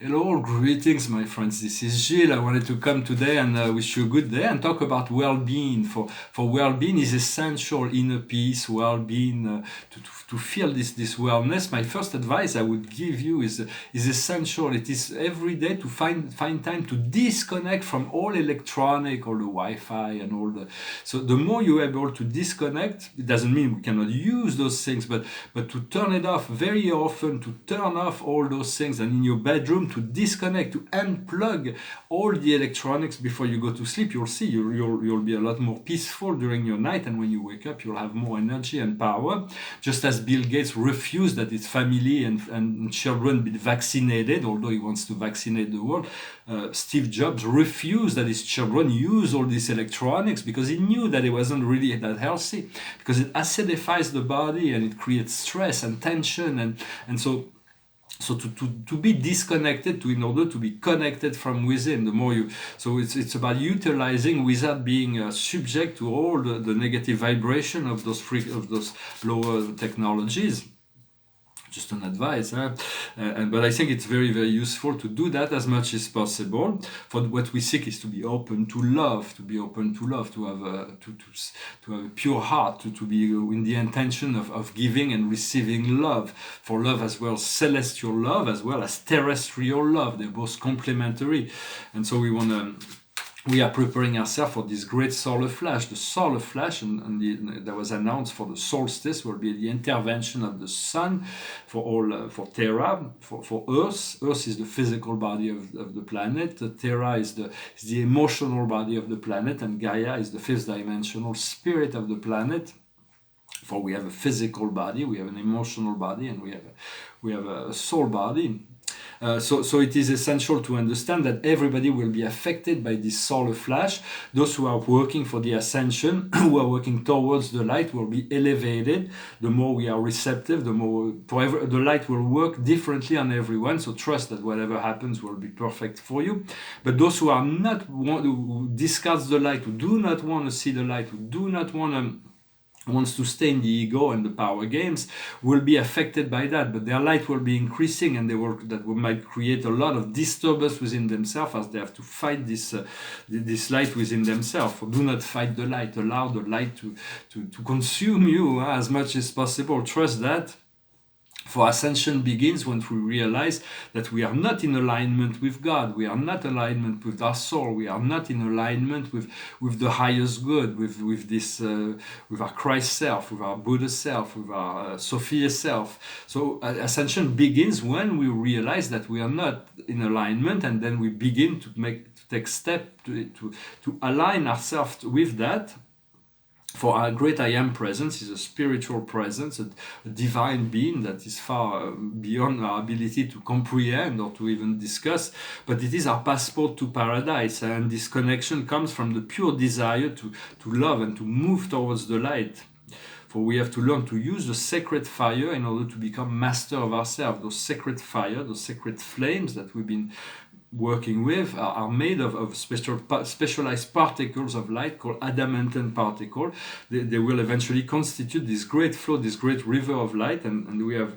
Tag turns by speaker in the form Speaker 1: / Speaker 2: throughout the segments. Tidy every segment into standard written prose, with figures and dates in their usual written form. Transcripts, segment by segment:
Speaker 1: Hello, greetings, my friends. This is Gilles. I wanted to come today and wish you a good day and talk about well-being. For well-being is essential, inner peace, well-being, to feel this wellness. My first advice I would give you is essential. It is every day to find time to disconnect from all electronic, all the Wi-Fi and all the. So the more you're able to disconnect, it doesn't mean we cannot use those things, but to turn it off very often, to turn off all those things, and in your bedroom to disconnect, to unplug all the electronics before you go to sleep. You'll see you'll be a lot more peaceful during your night, and when you wake up you'll have more energy and power. Just as Bill Gates refused that his family and children be vaccinated, although he wants to vaccinate the world, Steve Jobs refused that his children use all these electronics because he knew that it wasn't really that healthy, because it acidifies the body and it creates stress and tension, and so to be disconnected, in order to be connected from within, the more you, so it's about utilizing without being subject to all the negative vibration of those lower technologies. Just an advice, but I think it's very, very useful to do that as much as possible. For what we seek is to be open to love, to have a pure heart, to be in the intention of giving and receiving love. For love as well, celestial love as well as terrestrial love, they're both complementary, and so we are preparing ourselves for this great solar flash. The solar flash, that was announced for the solstice, will be the intervention of the sun for Terra, for Earth. Earth is the physical body of the planet. Terra is the emotional body of the planet, and Gaia is the fifth dimensional spirit of the planet. For we have a physical body, we have an emotional body, and we have a soul body. So it is essential to understand that everybody will be affected by this solar flash. Those who are working for the ascension, who are working towards the light, will be elevated. The more we are receptive, the more the light will work differently on everyone. So trust that whatever happens will be perfect for you. But those who are not who discards the light, who do not want to see the light, who do not wants to stay in the ego and the power games, will be affected by that, but their light will be increasing, and might create a lot of disturbance within themselves as they have to fight this light within themselves. Do not fight the light. Allow the light to consume you as much as possible. Trust that. For ascension begins when we realize that we are not in alignment with God, we are not in alignment with our soul, we are not in alignment with the highest good, with our Christ self, with our Buddha self, with our Sophia self. So ascension begins when we realize that we are not in alignment, and then we begin to take step to align ourselves with that. For our great I Am presence is a spiritual presence, a divine being that is far beyond our ability to comprehend or to even discuss, but it is our passport to paradise, and this connection comes from the pure desire to love and to move towards the light. For we have to learn to use the sacred fire in order to become master of ourselves. Those sacred fire, those sacred flames that we've been working with are made of specialized particles of light called adamantine particles. They will eventually constitute this great flow, this great river of light, and we have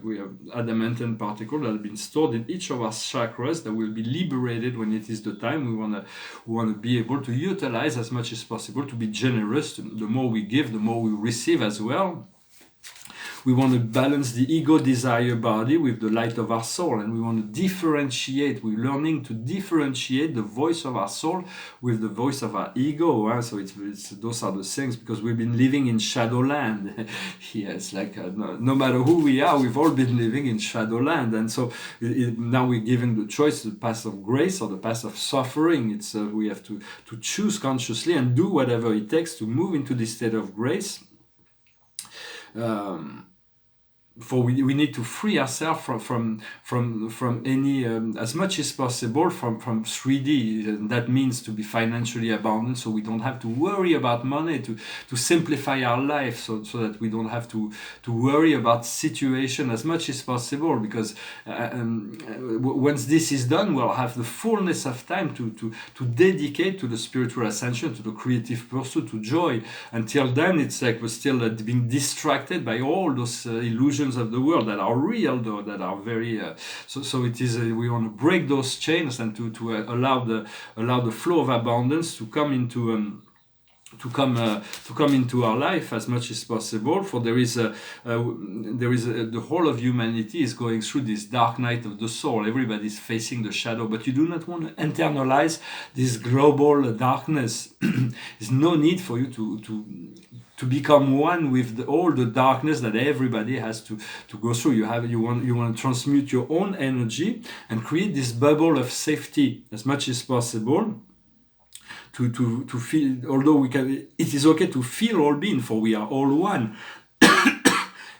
Speaker 1: adamantine particles that have been stored in each of our chakras that will be liberated when it is the time. We want to be able to utilize as much as possible, to be generous. The more we give, the more we receive as well. We want to balance the ego desire body with the light of our soul, and we want to differentiate. We're learning to differentiate the voice of our soul with the voice of our ego. So those are the things, because we've been living in Shadowland. Yes, like no matter who we are, we've all been living in Shadowland, and so now we're given the choice: the path of grace or the path of suffering. We have to choose consciously and do whatever it takes to move into this state of grace. For we need to free ourselves from any as much as possible from 3D. And that means to be financially abundant, so we don't have to worry about money, to simplify our life, so that we don't have to worry about situation as much as possible, because once this is done, we'll have the fullness of time to dedicate to the spiritual ascension, to the creative pursuit, to joy. Until then, it's like we're still being distracted by all those illusions illusions of the world that are real, though, that are very so it is we want to break those chains and to allow the flow of abundance to come into to come into our life as much as possible. For the whole of humanity is going through this dark night of the soul. Everybody's facing the shadow, but you do not want to internalize this global darkness. There's no need for you to become one with all the darkness that everybody has to go through. You want to transmute your own energy and create this bubble of safety as much as possible. To feel, although it is okay to feel all being, for we are all one.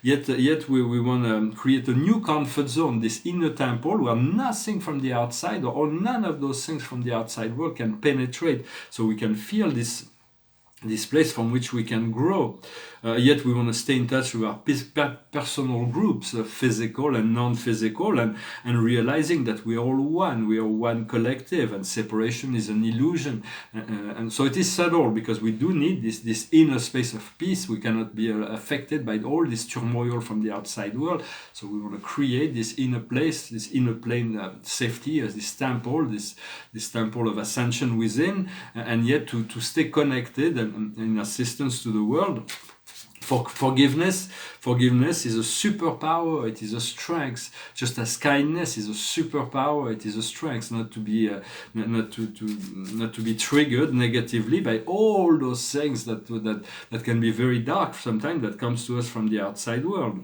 Speaker 1: Yet we want to create a new comfort zone, this inner temple where nothing from the outside or none of those things from the outside world can penetrate. So we can feel this place from which we can grow. Yet we want to stay in touch with our personal groups, physical and non-physical, and realizing that we are all one. We are one collective, and separation is an illusion. And so it is subtle, because we do need this inner space of peace. We cannot be affected by all this turmoil from the outside world. So we want to create this inner place, this inner plane safety, as this temple of ascension within, and yet to stay connected and in assistance to the world. Forgiveness is a superpower. It is a strength, just as kindness is a superpower. It is a strength, not to be triggered negatively by all those things that can be very dark sometimes, that comes to us from the outside world.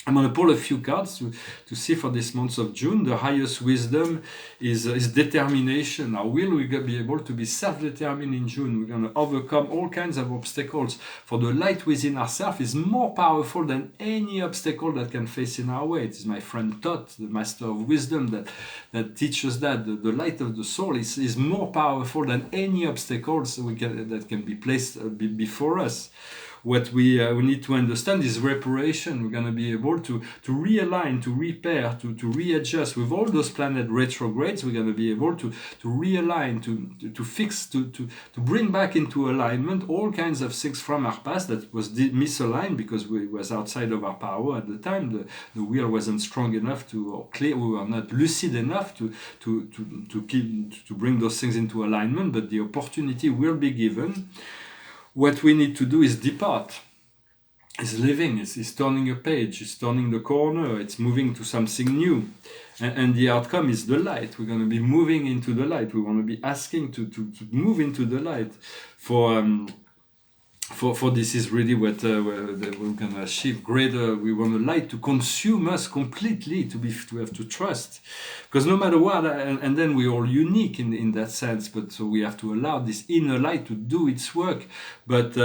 Speaker 1: I'm going to pull a few cards to see for this month of June. The highest wisdom is determination. Now, will we be able to be self-determined in June? We're going to overcome all kinds of obstacles. For the light within ourselves is more powerful than any obstacle that can face in our way. It is my friend Thoth, the master of wisdom, that teaches that the light of the soul is more powerful than any obstacles that can be placed before us. What we need to understand is reparation. We're going to be able to realign, to repair, to readjust. With all those planet retrogrades, we're going to be able to realign, to fix, to bring back into alignment all kinds of things from our past that was misaligned because we was outside of our power at the time. The wheel wasn't strong enough or clear. We were not lucid enough to bring those things into alignment. But the opportunity will be given. What we need to do is depart. It's living, it's turning a page, it's turning the corner, it's moving to something new. And the outcome is the light. We're going to be moving into the light. We want to be asking to move into the light. For this is really what we're going to achieve greater. We want the light to consume us completely, to have to trust, because no matter what, and then we're all unique in that sense. But so we have to allow this inner light to do its work. But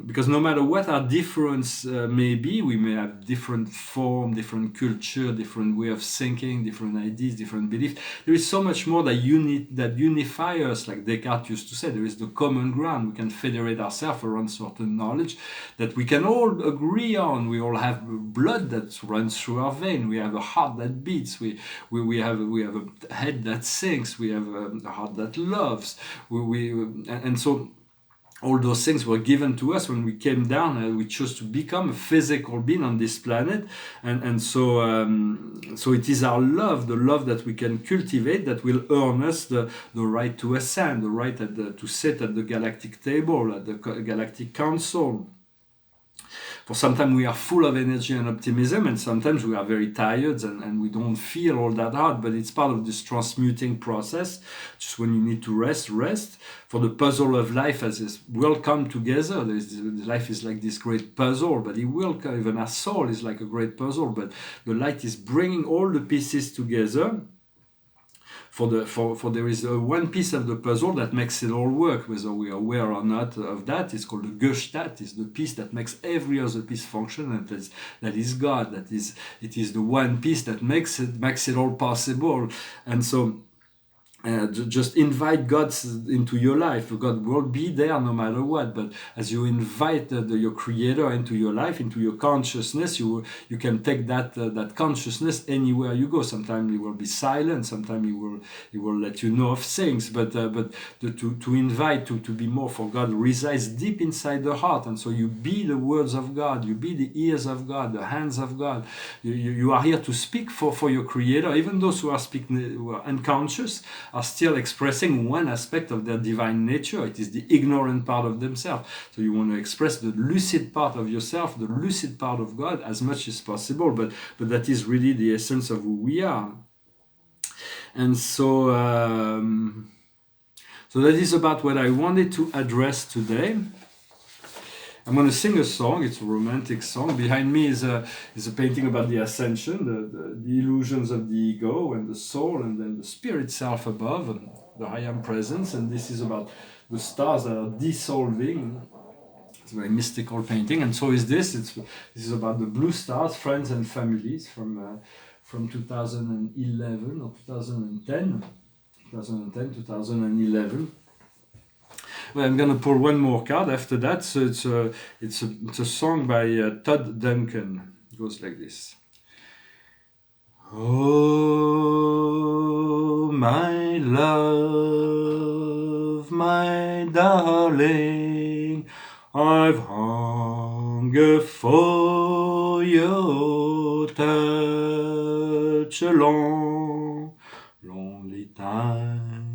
Speaker 1: because no matter what our difference may be, we may have different form, different culture, different way of thinking, different ideas, different beliefs. There is so much more that unify us, like Descartes used to say. There is the common ground. We can federate ourselves around certain knowledge that we can all agree on. We all have blood that runs through our vein. We have a heart that beats. We have a head that thinks. We have a heart that loves. And so all those things were given to us when we came down and we chose to become a physical being on this planet. And so it is our love, the love that we can cultivate, that will earn us the right to ascend, the right to sit at the galactic table, at the galactic council. For sometimes we are full of energy and optimism, and sometimes we are very tired and we don't feel all that hard, but it's part of this transmuting process. Just when you need to rest. For the puzzle of life, as it will come together. Life is like this great puzzle, but it will come. Even our soul is like a great puzzle, but the light is bringing all the pieces together. For there is one piece of the puzzle that makes it all work, whether we are aware or not of that. It's called the Gestalt. It's the piece that makes every other piece function, and that is God. It is the one piece that makes it all possible. And so just invite God into your life. God will be there no matter what. But as you invite your Creator into your life, into your consciousness, you can take that consciousness anywhere you go. Sometimes He will be silent. Sometimes He will let you know of things. But to invite to be more, for God resides deep inside the heart, and so you be the words of God. You be the ears of God, the hands of God. You are here to speak for your Creator. Even those who are speaking, who are unconscious, are still expressing one aspect of their divine nature. It is the ignorant part of themselves. So you want to express the lucid part of yourself, the lucid part of God, as much as possible. But that is really the essence of who we are. And so that is about what I wanted to address today. I'm going to sing a song. It's a romantic song. Behind me is a painting about the ascension, the illusions of the ego and the soul, and then the spirit self above, and the I am presence. And this is about the stars that are dissolving. It's a very mystical painting. And so is this. This is about the blue stars, friends and families from 2011 or 2010, 2011. Well, I'm gonna pull one more card after that. So it's a song by Todd Duncan. It goes like this. Oh, my love, my darling, I've hungered for your touch a long, lonely time.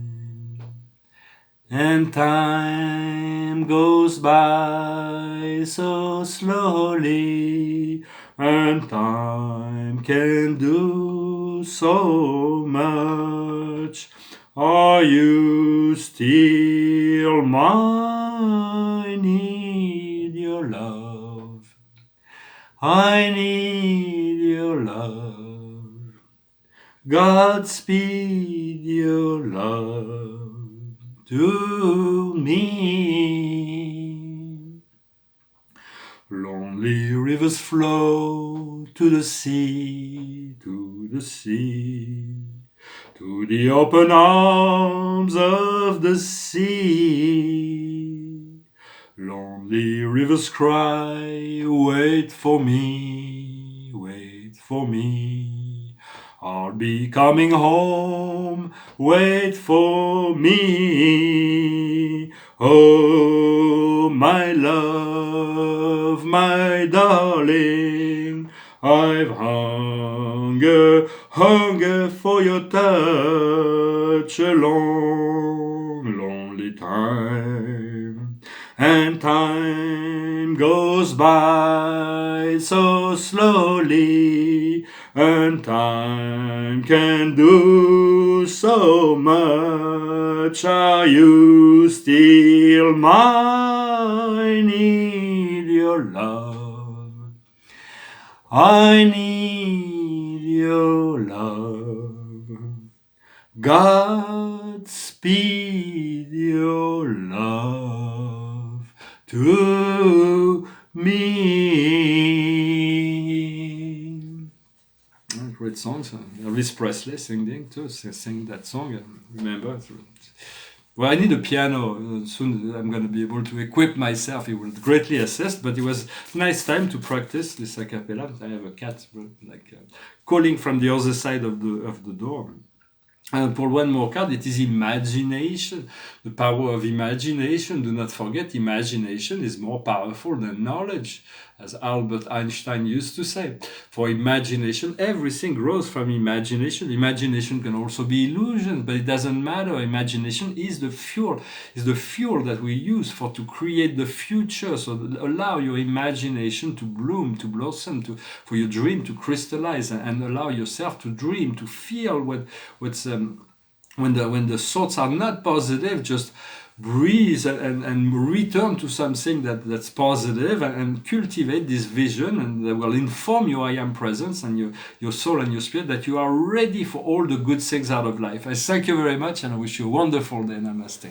Speaker 1: And time goes by so slowly, and time can do so much. Are you still mine? I need your love. I need your love. Godspeed your love to me. Lonely rivers flow to the sea, to the sea, to the open arms of the sea. Lonely rivers cry, wait for me, wait for me. I'll be coming home, wait for me. Oh, my love, my darling, I've hunger for your touch a long, lonely time. And time goes by so slowly, and time can do so much. Are you still mine? I need your love. I need your love. Godspeed your love to me. Great songs. Elvis Presley singing too. Sing that song. Remember? Well, I need a piano. Soon I'm going to be able to equip myself. It will greatly assist, but it was a nice time to practice this a cappella. I have a cat calling from the other side of the door. And for one more card, it is imagination, the power of imagination. Do not forget, imagination is more powerful than knowledge, as Albert Einstein used to say. For imagination, everything grows from imagination. Imagination can also be illusion, but it doesn't matter. Imagination is the fuel that we use to create the future. So allow your imagination to bloom, to blossom, for your dream to crystallize, and allow yourself to dream, to feel what's when the thoughts are not positive. Just breathe and return to something that's positive, and cultivate this vision, and that will inform your I am presence and your soul and your spirit that you are ready for all the good things out of life. I thank you very much, and I wish you a wonderful day. Namaste.